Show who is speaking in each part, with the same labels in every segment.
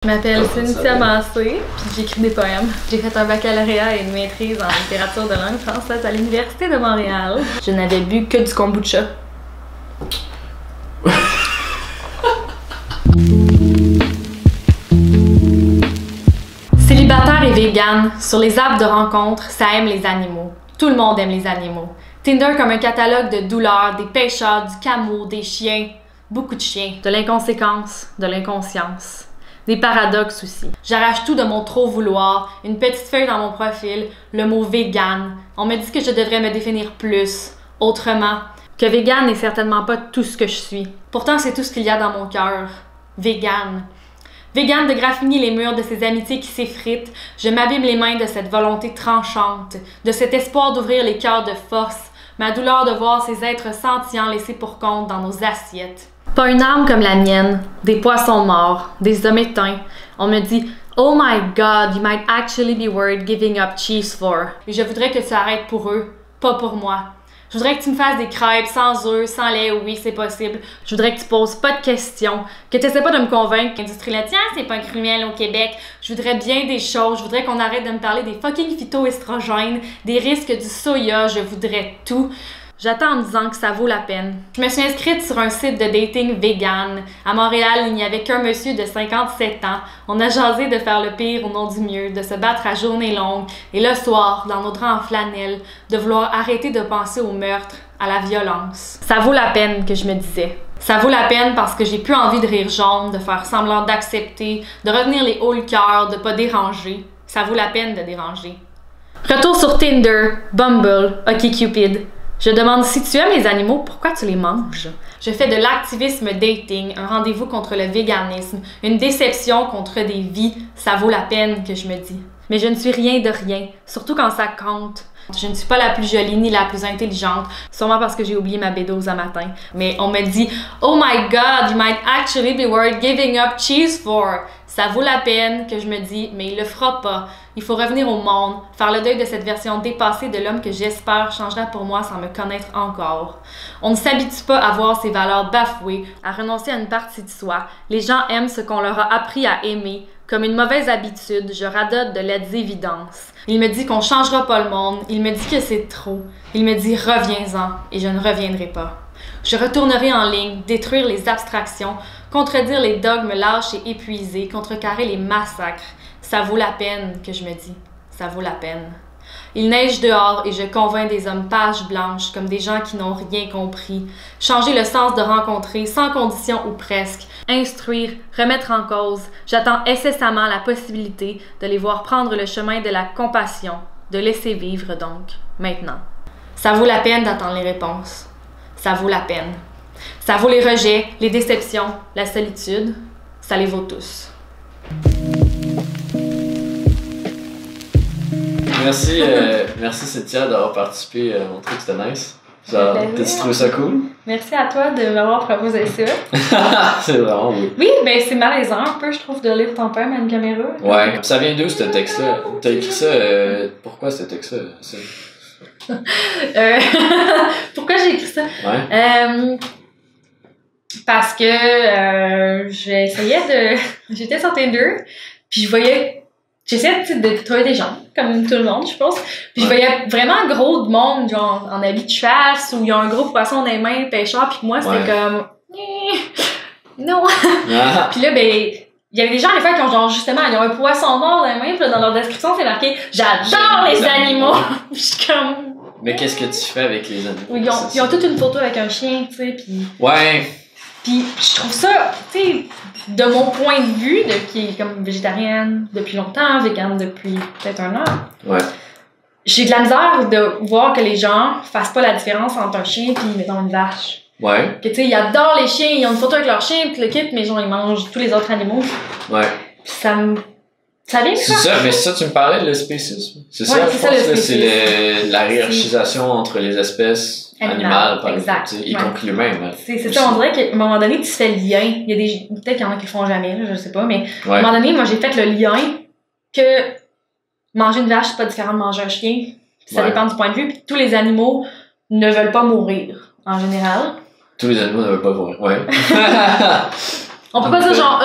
Speaker 1: Je m'appelle Cynthia Massé, puis j'écris des poèmes. J'ai fait un baccalauréat et une maîtrise en littérature de langue française à l'Université de Montréal. Je n'avais bu que du kombucha. Célibataire et vegan, sur les apps de rencontres, ça aime les animaux. Tout le monde aime les animaux. Tinder comme un catalogue de douleurs, des pêcheurs, du cameau, des chiens, beaucoup de chiens, de l'inconséquence, de l'inconscience. Des paradoxes aussi. J'arrache tout de mon trop vouloir, une petite feuille dans mon profil, le mot vegan. On me dit que je devrais me définir plus, autrement, que vegan n'est certainement pas tout ce que je suis. Pourtant, c'est tout ce qu'il y a dans mon cœur. Vegan. Vegan de graffiner les murs de ces amitiés qui s'effritent, je m'abîme les mains de cette volonté tranchante, de cet espoir d'ouvrir les cœurs de force, ma douleur de voir ces êtres sentients laissés pour compte dans nos assiettes. Pas une âme comme la mienne, des poissons morts, des hommes éteints. On me dit « Oh my God, you might actually be worth giving up cheese for. » Et je voudrais que tu arrêtes pour eux, pas pour moi. Je voudrais que tu me fasses des crêpes sans œufs, sans lait, oui, c'est possible. Je voudrais que tu poses pas de questions, que tu essaies pas de me convaincre que l'industrie laitière, c'est pas un criminel au Québec. Je voudrais bien des choses. Je voudrais qu'on arrête de me parler des fucking phytoestrogènes, des risques du soya. Je voudrais tout. J'attends en me disant que ça vaut la peine. Je me suis inscrite sur un site de dating vegan. À Montréal, il n'y avait qu'un monsieur de 57 ans. On a jasé de faire le pire au nom du mieux, de se battre à journée longue, et le soir, dans nos draps en flanelle, de vouloir arrêter de penser au meurtre, à la violence. Ça vaut la peine, que je me disais. Ça vaut la peine parce que j'ai plus envie de rire jaune, de faire semblant d'accepter, de revenir les hauts le cœur, de pas déranger. Ça vaut la peine de déranger. Retour sur Tinder, Bumble, OkCupid. Je demande si tu aimes les animaux, pourquoi tu les manges? Je fais de l'activisme dating, un rendez-vous contre le véganisme, une déception contre des vies, ça vaut la peine que je me dis. Mais je ne suis rien de rien, surtout quand ça compte. Je ne suis pas la plus jolie ni la plus intelligente, sûrement parce que j'ai oublié ma bédose un matin. Mais on me dit « Oh my God, you might actually be worth giving up cheese for. » Ça vaut la peine que je me dis « Mais il le fera pas. Il faut revenir au monde, faire le deuil de cette version dépassée de l'homme que j'espère changera pour moi sans me connaître encore. » On ne s'habitue pas à voir ses valeurs bafouées, à renoncer à une partie de soi. Les gens aiment ce qu'on leur a appris à aimer. Comme une mauvaise habitude, je radote de laides évidences. Il me dit qu'on changera pas le monde, il me dit que c'est trop. Il me dit « Reviens-en » et je ne reviendrai pas. Je retournerai en ligne, détruire les abstractions, contredire les dogmes lâches et épuisés, contrecarrer les massacres. Ça vaut la peine, que je me dis. Ça vaut la peine. Il neige dehors et je convainc des hommes pages blanches comme des gens qui n'ont rien compris. Changer le sens de rencontrer, sans condition ou presque. Instruire, remettre en cause. J'attends incessamment la possibilité de les voir prendre le chemin de la compassion, de laisser vivre donc, maintenant. Ça vaut la peine d'attendre les réponses. Ça vaut la peine. Ça vaut les rejets, les déceptions, la solitude. Ça les vaut tous.
Speaker 2: Merci Cynthia d'avoir participé à mon truc, c'était nice. T'as-tu trouvé ça cool?
Speaker 1: Merci à toi de m'avoir proposé ça.
Speaker 2: C'est vraiment beau.
Speaker 1: Oui, ben c'est malaisant un peu, je trouve, de lire ton poème à une caméra.
Speaker 2: Ouais, ça vient d'où ce texte-là? T'as écrit ça, pourquoi ce texte-là?
Speaker 1: Pourquoi j'ai écrit ça?
Speaker 2: Ouais.
Speaker 1: Parce que j'étais sur Tinder, puis j'essayais de trouver des gens, comme tout le monde, je pense. Puis je voyais vraiment gros de monde, genre en habit de chasse, où il y a un gros poisson dans les mains, pêcheur, puis moi, c'était comme... non!
Speaker 2: Ah.
Speaker 1: Puis là, ben, il y avait des gens, des fois, qui ont genre, justement, ils ont un poisson mort dans les mains, puis là, dans leur description, c'est marqué « J'adore les animaux! » Puis je suis comme...
Speaker 2: Mais qu'est-ce que tu fais avec les animaux?
Speaker 1: Ils ont toute une photo avec un chien, tu sais, puis...
Speaker 2: Ouais!
Speaker 1: Puis je trouve ça, tu sais, de mon point de vue, qui est comme végétarienne depuis longtemps, végane depuis peut-être un an.
Speaker 2: Ouais.
Speaker 1: J'ai de la misère de voir que les gens fassent pas la différence entre un chien puis, mettons, une vache.
Speaker 2: Ouais.
Speaker 1: Que tu sais, ils adorent les chiens, ils ont une photo avec leur chien puis le kit, mais genre, ils mangent tous les autres animaux.
Speaker 2: Ouais.
Speaker 1: Puis ça vient de ça.
Speaker 2: C'est ça, mais ça, tu me parlais de le spécisme. C'est ça, je pense que c'est la hiérarchisation entre les espèces animales, par exemple, y compris l'humain.
Speaker 1: C'est ça, on dirait qu'à un moment donné, tu fais le lien. Il y a peut-être qu'il y en a qui le font jamais, là, je sais pas, mais à un moment donné, moi, j'ai fait le lien que manger une vache, c'est pas différent de manger un chien. Ça dépend du point de vue. Puis tous les animaux ne veulent pas mourir, en général.
Speaker 2: Tous les animaux ne veulent pas mourir, ouais.
Speaker 1: On peut pas dire genre,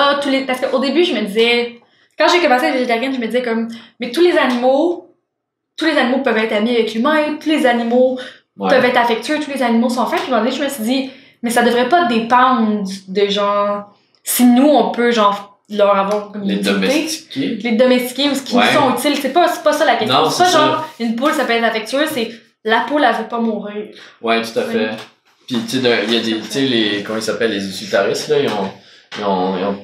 Speaker 1: parce qu'au début, je me disais, quand j'ai commencé à être végétarienne, je me disais comme, mais tous les animaux peuvent être amis avec l'humain, tous les animaux peuvent être affectueux, tous les animaux sont fins. Puis à un moment donné, je me suis dit, mais ça devrait pas dépendre de genre, si nous, on peut genre, leur avoir comme
Speaker 2: les
Speaker 1: domestiquer ou ce qui nous sont utiles. C'est pas ça la question.
Speaker 2: Non,
Speaker 1: c'est pas genre, une poule, ça peut être affectueux, c'est la poule, elle veut pas mourir.
Speaker 2: Ouais, tout à fait. Puis, tu sais, il y a des, tu sais, comment ils s'appellent, les utilitaristes, là, ils ont en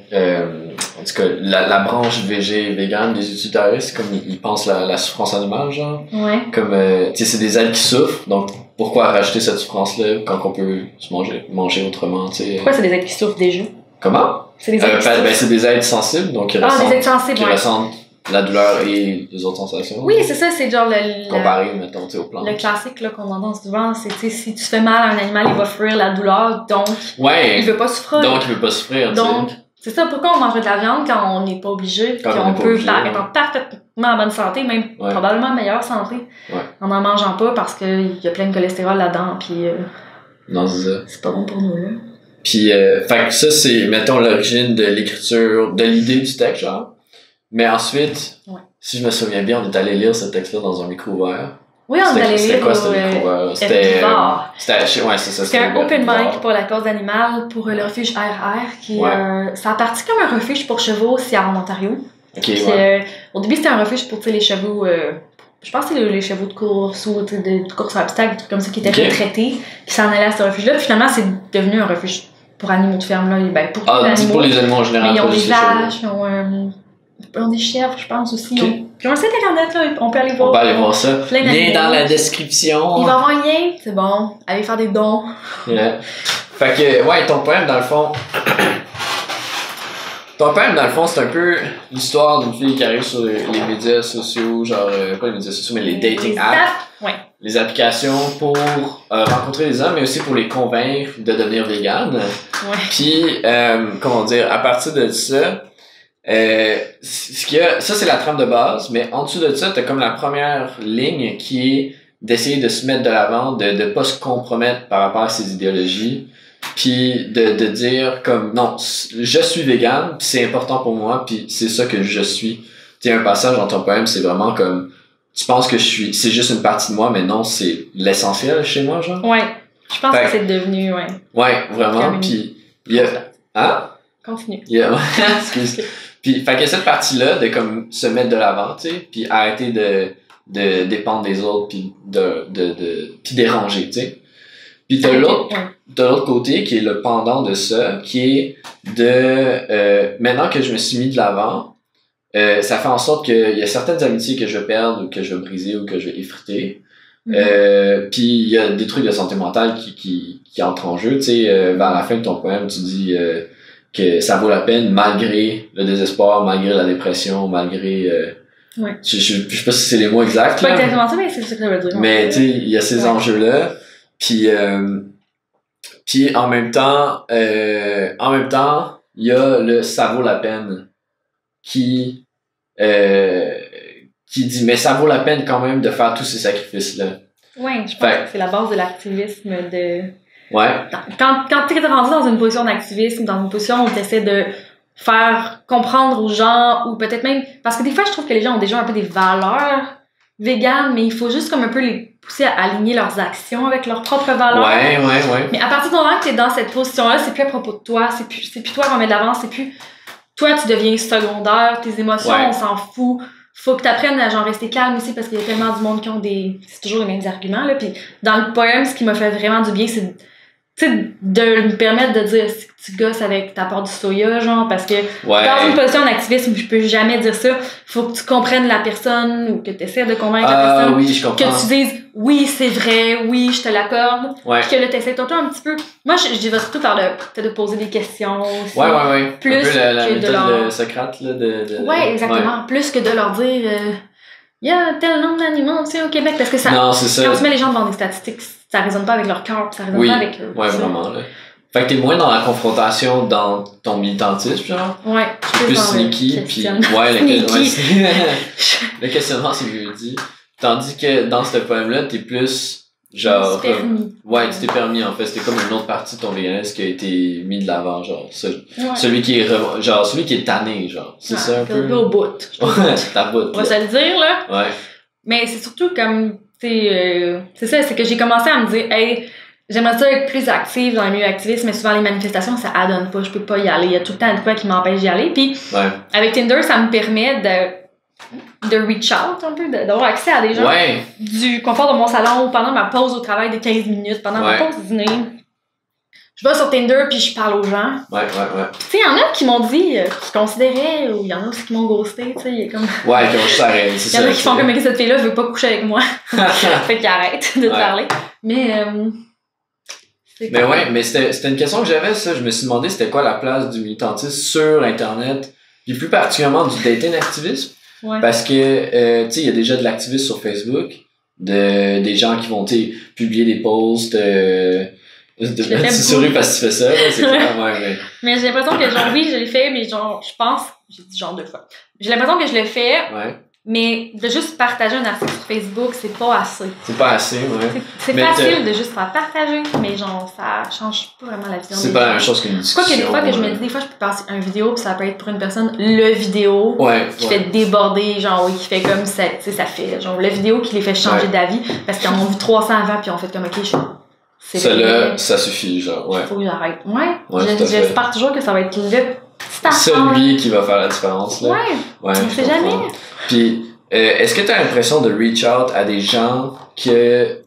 Speaker 2: tout cas, la branche végane des utilitaristes, comme ils pensent la souffrance animale, genre.
Speaker 1: Ouais.
Speaker 2: Comme, tu sais, c'est des êtres qui souffrent, donc pourquoi rajouter cette souffrance-là quand on peut se manger autrement, tu sais.
Speaker 1: Pourquoi c'est des êtres qui souffrent déjà?
Speaker 2: Comment?
Speaker 1: C'est des êtres
Speaker 2: c'est des êtres sensibles, donc ils ressentent la douleur et les autres sensations.
Speaker 1: Oui, c'est ça, c'est genre
Speaker 2: comparé, mettons, au plan.
Speaker 1: Le classique là, qu'on entend souvent, c'est, tu sais, si tu fais mal à un animal, il va fuir la douleur, donc il veut pas souffrir. Donc, c'est ça, pourquoi on mangerait de la viande quand on n'est pas obligé, qu'on peut être en parfaitement en bonne santé, même probablement meilleure santé, en n'en mangeant pas parce qu'il y a plein de cholestérol là-dedans, puis
Speaker 2: non, c'est ça.
Speaker 1: C'est pas bon pour nous, là.
Speaker 2: Puis, fait que ça, c'est, mettons, l'origine de l'écriture, de l'idée du texte, genre. Mais ensuite, si je me souviens bien, on est allé lire ce texte-là dans un micro ouvert.
Speaker 1: Oui, on est allé lire.
Speaker 2: C'était quoi, ce micro ouvert? C'était
Speaker 1: un open mic pour la cause animale pour le refuge RR, qui ça a parti comme un refuge pour chevaux ici en Ontario.
Speaker 2: Puis,
Speaker 1: au début, c'était un refuge pour les chevaux. Je pense que c'est les chevaux de course ou de course à obstacles, des trucs comme ça qui étaient retraités, qui s'en allaient à ce refuge-là. Puis finalement, c'est devenu un refuge pour animaux de ferme, là. Pour
Speaker 2: pour les animaux en général.
Speaker 1: Mais ils ont des vaches, ils ont des chèvres, je pense aussi. Puis on le site internet, là, on peut aller voir.
Speaker 2: On peut aller voir ça. Lien dans la description.
Speaker 1: Il va y avoir un lien, c'est bon. Allez faire des dons.
Speaker 2: Yeah. Fait que, ton poème, dans le fond. Ton poème, dans le fond, c'est un peu l'histoire d'une fille qui arrive sur les médias sociaux, genre, pas les médias sociaux, mais les dating apps. Les applications pour rencontrer des hommes, mais aussi pour les convaincre de devenir vegan. Puis, comment dire, à partir de ça, ça c'est la trame de base, mais en dessous de ça, t'as comme la première ligne qui est d'essayer de se mettre de l'avant, de pas se compromettre par rapport à ses idéologies, puis de dire comme non, je suis vegan, puis c'est important pour moi, puis c'est ça que je suis. Tu sais, un passage dans ton poème, c'est vraiment comme tu penses que c'est juste une partie de moi, mais non, c'est l'essentiel chez moi, genre.
Speaker 1: Ouais, je pense que c'est devenu,
Speaker 2: ouais, vraiment, puis il y a... Hein?
Speaker 1: Continue.
Speaker 2: Excuse. Puis, fait que cette partie-là, de comme se mettre de l'avant, tu sais, puis arrêter de dépendre des autres, puis puis déranger, tu sais. Puis t'as l'autre côté qui est le pendant de ça, qui est maintenant que je me suis mis de l'avant, ça fait en sorte qu'il y a certaines amitiés que je vais perdre ou que je vais briser ou que je vais effriter. Puis il y a des trucs de santé mentale qui entrent en jeu, tu sais. Vers la fin de ton poème, tu dis que ça vaut la peine malgré le désespoir, malgré la dépression, malgré je sais pas si c'est les mots exacts.
Speaker 1: C'est pas exactement ça, mais c'est ce que ça veut dire.
Speaker 2: Mais tu sais, il y a ces enjeux-là. Puis en même temps, il y a le ça vaut la peine qui dit mais ça vaut la peine quand même de faire tous ces sacrifices-là.
Speaker 1: Ouais, je pense que c'est la base de l'activisme de...
Speaker 2: Ouais.
Speaker 1: Quand t'es rendu dans une position d'activisme, dans une position où t'essaies de faire comprendre aux gens, ou peut-être même... Parce que des fois, je trouve que les gens ont déjà un peu des valeurs véganes, mais il faut juste comme un peu les pousser à aligner leurs actions avec leurs propres valeurs.
Speaker 2: Ouais.
Speaker 1: Mais à partir du moment que t'es dans cette position-là, c'est plus à propos de toi, c'est plus toi qu'on met de l'avant, c'est plus... Toi, tu deviens secondaire, tes émotions, on s'en fout. Faut que t'apprennes à genre rester calme aussi parce qu'il y a tellement du monde qui ont c'est toujours les mêmes arguments, là. Puis dans le poème, ce qui m'a fait vraiment du bien, c'est tu sais, de me permettre de dire si tu gosses avec ta part du soya, genre, parce que dans une position d'activisme, je peux jamais dire ça. Faut que tu comprennes la personne ou que tu essaies de convaincre la personne.
Speaker 2: Oui, je comprends.
Speaker 1: Que tu dises oui, c'est vrai, oui, je te l'accorde. Puis que là, tu essaies un petit peu. Moi, je vais surtout par de poser des questions aussi.
Speaker 2: Ouais.
Speaker 1: Plus
Speaker 2: un peu la
Speaker 1: que
Speaker 2: méthode de Socrate, là.
Speaker 1: Ouais, exactement. Ouais. Plus que de leur dire il y a tel nombre d'animaux aussi au Québec. Parce que ça.
Speaker 2: Non, c'est ça.
Speaker 1: Quand tu mets les gens devant des statistiques, ça résonne pas avec leur cœur, ça résonne pas avec eux.
Speaker 2: Ouais, vraiment, là. Fait que t'es moins dans la confrontation dans ton militantisme, genre.
Speaker 1: Ouais.
Speaker 2: Plus sneaky, puis le questionnement, c'est mieux dit. Tandis que dans ce poème-là, t'es plus Genre,
Speaker 1: C'est permis.
Speaker 2: Ouais, tu t'es permis, en fait. C'était comme une autre partie de ton véganisme qui a été mis de l'avant, genre.
Speaker 1: Ouais.
Speaker 2: Celui qui est tanné, genre. C'est ça un peu?
Speaker 1: Au bout.
Speaker 2: Ouais, ta bout.
Speaker 1: On va se le dire, là.
Speaker 2: Ouais.
Speaker 1: Mais c'est surtout comme, tu sais, c'est ça, c'est que j'ai commencé à me dire, hey, j'aimerais ça être plus active dans le milieu activiste, mais souvent les manifestations, ça adonne pas, je peux pas y aller. Il y a tout le temps de quoi qui m'empêche d'y aller. Puis, avec Tinder, ça me permet de reach out un peu, d'avoir accès à des gens du confort de mon salon pendant ma pause au travail de 15 minutes, pendant ma pause dîner. Je vais sur Tinder puis je parle aux gens.
Speaker 2: Ouais.
Speaker 1: Tu sais, il y en a qui m'ont dit qu'ils considéraient, ou il y en a aussi qui m'ont ghosté, tu sais, il y a comme...
Speaker 2: Ouais, qui ont juste arrêté, c'est ça.
Speaker 1: Il y en a qui font comme, ok, cette fille-là, je veux pas coucher avec moi. Fait qu'ils arrêtent de te parler. Mais...
Speaker 2: mais c'était une question que j'avais, ça. Je me suis demandé c'était quoi la place du militantisme sur Internet, puis plus particulièrement du dating activisme.
Speaker 1: Ouais.
Speaker 2: Parce que, tu sais, il y a déjà de l'activisme sur Facebook, des gens qui vont, publier des posts, tu souris parce que tu fais ça, là, c'est clair,
Speaker 1: mais j'ai l'impression que, genre, oui, je l'ai fait, mais genre, je pense, j'ai dit genre 2 fois. J'ai l'impression que je le fais, mais de juste partager un article sur Facebook, c'est pas assez.
Speaker 2: C'est pas assez, ouais.
Speaker 1: C'est facile de juste faire partager, mais genre, ça change pas vraiment la vision.
Speaker 2: C'est pas la même chose qu'une discussion.
Speaker 1: Quoi qu'il y a des fois que je me dis, des fois, je peux passer une vidéo, puis ça peut être pour une personne, le vidéo qui fait déborder, genre, qui fait comme ça, tu sais, ça fait, genre, le vidéo qui les fait changer d'avis, parce qu'ils en ont vu 300 avant, puis ils ont fait comme, ok,
Speaker 2: celle-là, ça suffit, genre,
Speaker 1: faut que j'arrête. J'espère toujours que ça va être le
Speaker 2: celui qui va faire la différence, là.
Speaker 1: On sait jamais.
Speaker 2: Puis, est-ce que t'as l'impression de reach out à des gens que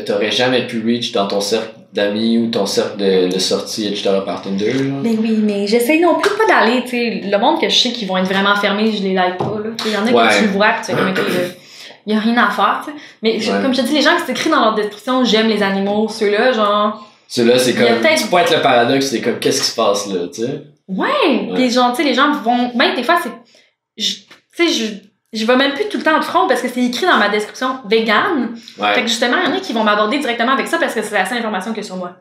Speaker 2: t'aurais jamais pu reach dans ton cercle d'amis ou ton cercle de sortie, etc. par Tinder, genre?
Speaker 1: Ben oui, mais j'essaye non plus pas d'aller, tu sais, le monde que je sais qu'ils vont être vraiment fermés, je les like pas, là. Il y en a qui tu le vois, tu fais comme, il y a rien à faire, tu sais. Mais comme je te dis, les gens qui s'écrivent dans leur description, j'aime les animaux, ceux-là, genre...
Speaker 2: Ceux-là, c'est comme, tu pointes le paradoxe, c'est comme, qu'est-ce qui se passe là, tu sais?
Speaker 1: Ouais, pis genre, tu sais, les gens vont... Ben, des fois, je vais même plus tout le temps de front parce que c'est écrit dans ma description vegan. Fait que justement, il y en a qui vont m'aborder directement avec ça parce que c'est la seule information qu'il y a sur moi.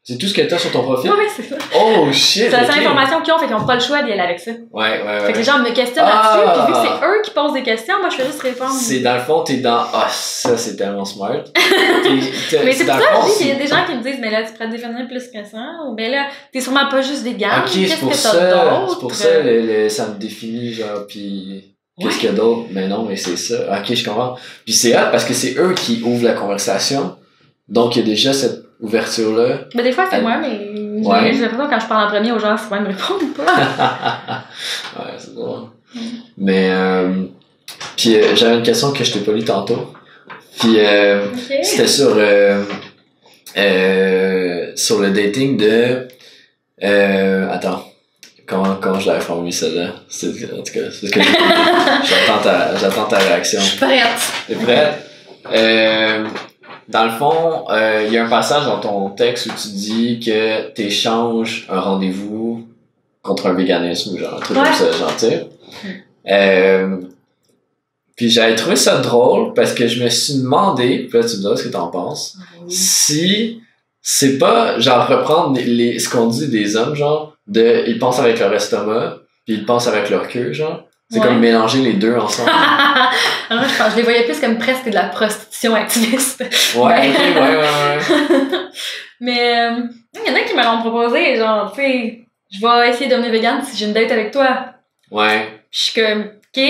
Speaker 2: C'est tout ce que t'as sur ton profil?
Speaker 1: Oui, c'est ça.
Speaker 2: Oh shit!
Speaker 1: C'est la seule information qu'ils ont, fait qu'ils ont pas le choix d'y aller avec ça.
Speaker 2: Ouais.
Speaker 1: Fait que les gens me questionnent là-dessus, pis vu que c'est eux qui posent des questions, moi je fais juste répondre.
Speaker 2: C'est dans le fond, t'es dans, ça c'est tellement smart.
Speaker 1: Mais c'est pour ça que je dis qu'il y a des gens qui me disent, mais là tu pourrais te définir plus que ça, ou ben là, t'es sûrement pas juste vegan.
Speaker 2: Ok, c'est pour ça, c'est pour ça, ça me définit, genre, pis qu'est-ce qu'il y a d'autre? Mais non, mais c'est ça. Ok, je comprends. Puis c'est hot parce que c'est eux qui ouvrent la conversation. Donc il y a déjà cette ouverture-là.
Speaker 1: Ben des fois c'est moi, mais j'ai l'impression que quand je parle en premier aux gens, souvent ils me répondent ou pas.
Speaker 2: Ouais, c'est drôle. Mais puis j'avais une question que je t'ai pas lue tantôt. Puis c'était sur le dating de attends. Comment je l'avais formulé celle-là? En tout cas, c'est ce que j'attends ta réaction.
Speaker 1: Je suis prête.
Speaker 2: T'es prête? Dans le fond, il y a un passage dans ton texte où tu dis que t'échanges un rendez-vous contre un véganisme ou genre un truc comme ça, genre, tu sais. Puis j'avais trouvé ça drôle parce que je me suis demandé, puis là tu me diras ce que t'en penses, si c'est pas genre reprendre ce qu'on dit des hommes, genre, ils pensent avec leur estomac, puis ils pensent avec leur queue, genre. C'est comme mélanger les deux ensemble.
Speaker 1: Alors, je les voyais plus comme presque de la prostitution activiste.
Speaker 2: Ouais.
Speaker 1: Mais il y en a qui me l'ont proposé, genre, tu sais, je vais essayer de devenir végane si j'ai une date avec toi.
Speaker 2: Ouais.
Speaker 1: Puis je suis comme, ok,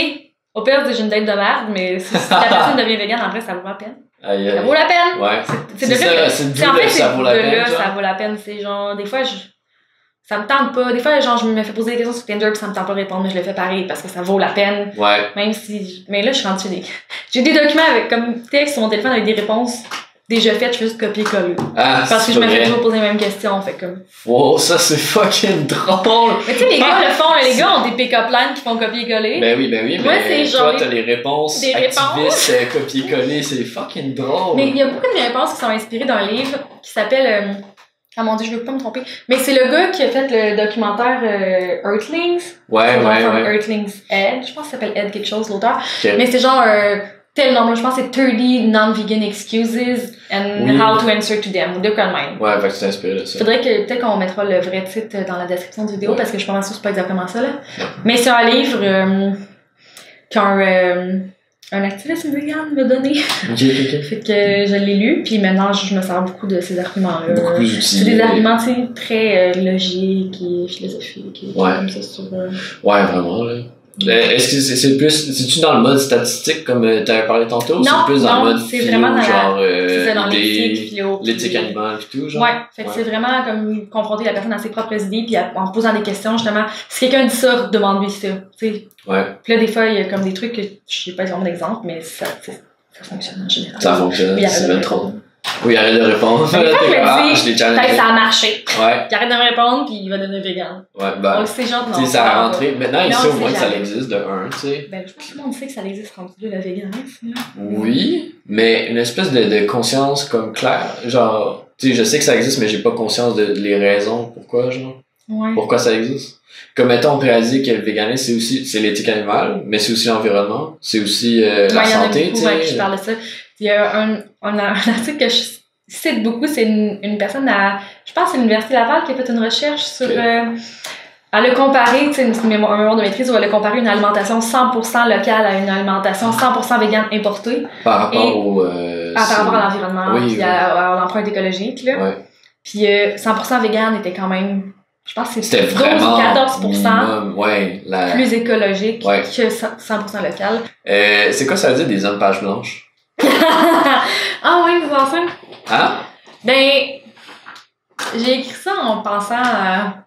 Speaker 1: au pire, j'ai une date de merde, mais si la personne devient végane, en vrai, ça vaut la peine. Ça vaut la peine.
Speaker 2: Ouais.
Speaker 1: C'est ça,
Speaker 2: ça vaut la peine.
Speaker 1: Ça vaut la peine. C'est genre, des fois, ça me tente pas. Des fois, genre, je me fais poser des questions sur Tinder pis ça me tente pas de répondre, mais je le fais pareil parce que ça vaut la peine.
Speaker 2: Ouais.
Speaker 1: Même si, mais là, je suis rendue j'ai des documents avec, comme texte sur mon téléphone avec des réponses déjà faites, je fais juste copier-coller. Parce que je me fais toujours poser les mêmes questions, fait comme.
Speaker 2: Wow, ça c'est fucking drôle!
Speaker 1: Mais tu sais, les gars le font, les gars ont des pick-up lines qui font copier-coller.
Speaker 2: Ben oui.
Speaker 1: Moi,
Speaker 2: mais
Speaker 1: c'est genre.
Speaker 2: Toi, t'as les réponses activistes, copier-coller, c'est fucking drôle.
Speaker 1: Mais il y a beaucoup de réponses qui sont inspirées d'un livre qui s'appelle, ah mon dieu, je veux pas me tromper. Mais c'est le gars qui a fait le documentaire Earthlings.
Speaker 2: Ouais.
Speaker 1: Earthlings Ed. Je pense que ça s'appelle Ed quelque chose, l'auteur. Okay. Mais c'est genre tel nombre, je pense que c'est 30 non-vegan excuses and how to answer to them. Ou de quoi de même.
Speaker 2: Ouais, fait que tu t'es inspiré de ça.
Speaker 1: Faudrait que peut-être qu'on mettra le vrai titre dans la description de vidéo parce que je pense que c'est pas exactement ça, là. Mais c'est un livre un activiste vegan m'a donné.
Speaker 2: Ok.
Speaker 1: Fait que je l'ai lu, puis maintenant je me sers beaucoup de ces arguments-là.
Speaker 2: Beaucoup plus utiles.
Speaker 1: C'est des arguments très logiques et philosophiques et comme ça sur.
Speaker 2: Ouais, vraiment, là. Est-ce que c'est plus. C'est-tu dans le mode statistique comme t'avais parlé tantôt? Ou c'est plus dans le mode
Speaker 1: c'est
Speaker 2: philo,
Speaker 1: vraiment dans
Speaker 2: genre
Speaker 1: c'est ça, dans
Speaker 2: l'éthique animale et tout, genre?
Speaker 1: Ouais, fait que c'est vraiment comme confronter la personne à ses propres idées, puis en posant des questions, justement. Si quelqu'un dit ça, demande-lui ça, tu sais.
Speaker 2: Ouais.
Speaker 1: Puis là, des fois, il y a comme des trucs que je sais pas vraiment d'exemple, mais ça fonctionne en général.
Speaker 2: Ça fonctionne,
Speaker 1: oui,
Speaker 2: c'est bien trop. Oui, arrête de répondre.
Speaker 1: Je l'ai
Speaker 2: challengé.
Speaker 1: peut-être ça a marché.
Speaker 2: Ouais.
Speaker 1: Il arrête de me répondre, puis il va devenir vegan.
Speaker 2: Ouais, ben.
Speaker 1: Donc, c'est genre,
Speaker 2: Tu sais, ça a rentré. Maintenant, ici,
Speaker 1: non,
Speaker 2: au moins, ça
Speaker 1: jamais.
Speaker 2: existe de un, tu sais.
Speaker 1: Ben, je pense que tout le monde sait que ça existe rendu là, le véganisme.
Speaker 2: Oui, mais une espèce de conscience comme claire. Genre, tu sais, je sais que ça existe, mais j'ai pas conscience de les raisons pourquoi, genre.
Speaker 1: Ouais.
Speaker 2: Pourquoi ça existe. Comme mettons, on peut réaliser que le véganisme, c'est l'éthique animale, mais c'est aussi l'environnement, c'est aussi la santé, tu sais.
Speaker 1: Ouais, je parle de ça. Il y a un article que je cite beaucoup, c'est une personne je pense que c'est l'Université Laval qui a fait une recherche sur... elle a comparé, tu sais, un mémoire de maîtrise où elle a comparé une alimentation 100% locale à une alimentation 100% végane importée.
Speaker 2: Par rapport
Speaker 1: par rapport à l'environnement,
Speaker 2: oui,
Speaker 1: puis à l'empreinte écologique, là.
Speaker 2: Ouais.
Speaker 1: Puis 100% végane était quand même... Je pense que
Speaker 2: c'était
Speaker 1: 12 ou
Speaker 2: vraiment
Speaker 1: 14%
Speaker 2: minimum, ouais,
Speaker 1: plus écologique
Speaker 2: ouais.
Speaker 1: que 100% local.
Speaker 2: C'est quoi ça veut dire des hommes pages blanches?
Speaker 1: Ah oui, vous pensez?
Speaker 2: Hein?
Speaker 1: Ben, j'ai écrit ça en pensant à...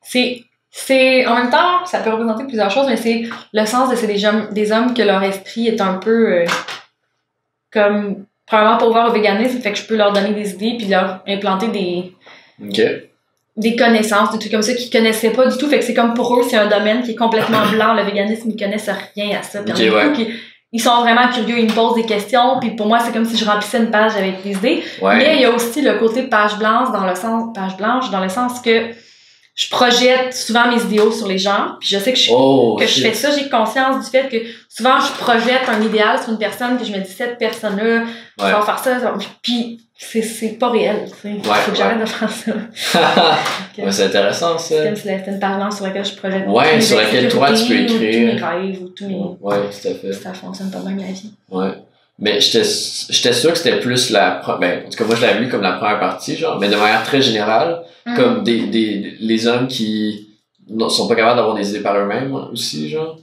Speaker 1: C'est... En même temps, ça peut représenter plusieurs choses, mais c'est le sens de c'est des hommes que leur esprit est un peu comme... Probablement pas ouvert au véganisme, fait que je peux leur donner des idées puis leur implanter des connaissances, des trucs comme ça qu'ils connaissaient pas du tout. Fait que c'est comme pour eux, c'est un domaine qui est complètement blanc. Le véganisme, ils connaissent rien à ça. Puis ils sont vraiment curieux, ils me posent des questions. Puis pour moi, c'est comme si je remplissais une page avec des idées.
Speaker 2: Ouais.
Speaker 1: Mais il y a aussi le côté page blanche dans le sens que je projette souvent mes idéaux sur les gens. Puis je sais que je fais ça. J'ai conscience du fait que souvent, je projette un idéal sur une personne que je me dis, cette personne-là, va faire ça. Puis c'est pas réel, tu sais. Faut que j'arrête de faire ça.
Speaker 2: C'est intéressant, ça.
Speaker 1: C'est comme si c'était une parlance sur laquelle je projette.
Speaker 2: Ouais, sur laquelle toi, tu peux écrire.
Speaker 1: Tous mes rêves ou tous mes...
Speaker 2: Ouais, tout à fait.
Speaker 1: Ça fonctionne pas bien, la vie.
Speaker 2: Ouais. Mais j'étais sûr que c'était plus ben, en tout cas, moi, je l'avais lu comme la première partie, genre, mais de manière très générale, comme les hommes qui sont pas capables d'avoir des idées par eux-mêmes aussi, genre.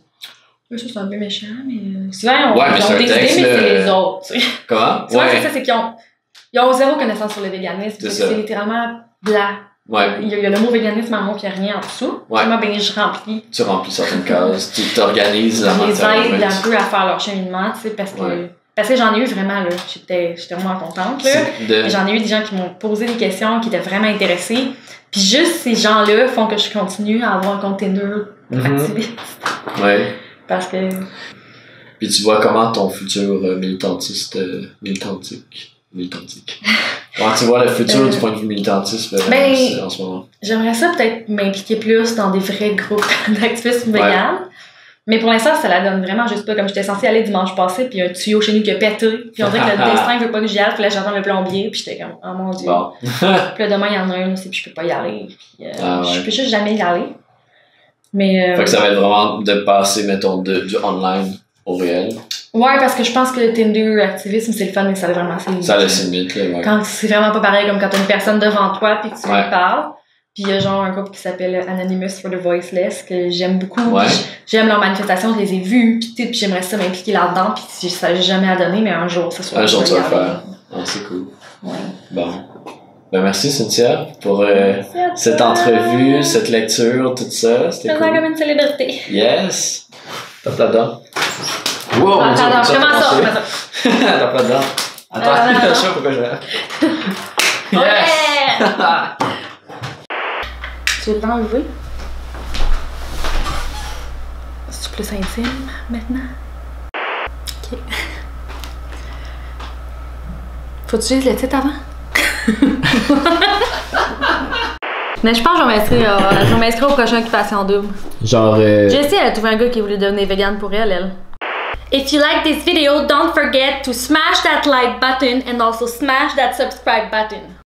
Speaker 1: Ça, c'est un peu méchant, mais souvent,
Speaker 2: mais
Speaker 1: ils ont des idées, mais c'est les autres, tu sais.
Speaker 2: Comment?
Speaker 1: Souvent, c'est ça, c'est qu'ils ont zéro connaissance sur le véganisme. C'est littéralement blanc.
Speaker 2: Ouais.
Speaker 1: Il y a le mot véganisme en haut, puis il n'y a rien en dessous.
Speaker 2: Ouais.
Speaker 1: Moi, ben, je remplis.
Speaker 2: Tu remplis certaines cases, tu t'organises la matière.
Speaker 1: Je les aide un peu à faire leur cheminement, tu sais, parce que j'en ai eu vraiment, là. J'étais vraiment contente, là. Et j'en ai eu des gens qui m'ont posé des questions, qui étaient vraiment intéressés. Puis juste ces gens-là font que je continue à avoir un compte Tinder activiste.
Speaker 2: Ouais.
Speaker 1: Parce que...
Speaker 2: Puis tu vois comment ton futur militantique. Ouais, tu vois le futur du point de vue militantisme en ce moment.
Speaker 1: J'aimerais ça peut-être m'impliquer plus dans des vrais groupes d'activisme vegan. Mais pour l'instant, ça la donne vraiment juste pas. Comme j'étais censée aller dimanche passé, puis un tuyau chez nous qui a pété. Puis on dirait que le destin veut pas que j'y aille. Puis là, j'entends le plombier. Puis j'étais comme, oh mon Dieu. Bon. Puis là, demain, il y en a un aussi, puis je peux pas y aller. Puis je peux juste jamais y aller. Mais...
Speaker 2: Fait que ça va être vraiment de passer, mettons, du online au réel.
Speaker 1: Ouais, parce que je pense que le Tinder activisme, c'est le fun, mais ça a vraiment ses limites.
Speaker 2: Ça a ses limites, là, ouais.
Speaker 1: Quand c'est vraiment pas pareil comme quand t'as une personne devant toi puis que tu lui parles. Puis il y a genre un groupe qui s'appelle Anonymous for the Voiceless que j'aime beaucoup.
Speaker 2: Ouais.
Speaker 1: J'aime leurs manifestations, je les ai vues, puis j'aimerais ça m'impliquer là-dedans, puis ça n'a jamais à donner, mais un jour, ça soit.
Speaker 2: Un jour, tu vas le faire. Ah, c'est cool.
Speaker 1: Ouais.
Speaker 2: Bon. Ben merci Cynthia pour cette entrevue, cette lecture, tout ça. C'était cool.
Speaker 1: Comme une célébrité.
Speaker 2: Yes! Tape là-dedans. Wow!
Speaker 1: Attends, comment ça?
Speaker 2: Tape là-dedans. Attends, je sais pas pourquoi je...
Speaker 1: Yes! Tu veux l'enlever? C'est plus intime maintenant? Ok. Faut que tu dises le titre avant? Mais je pense que je vais m'inscrire au prochain Occupation Double.
Speaker 2: Genre...
Speaker 1: Jessie, elle a trouvé un gars qui voulait devenir vegan pour elle. If you like this video, don't forget to smash that like button and also smash that subscribe button.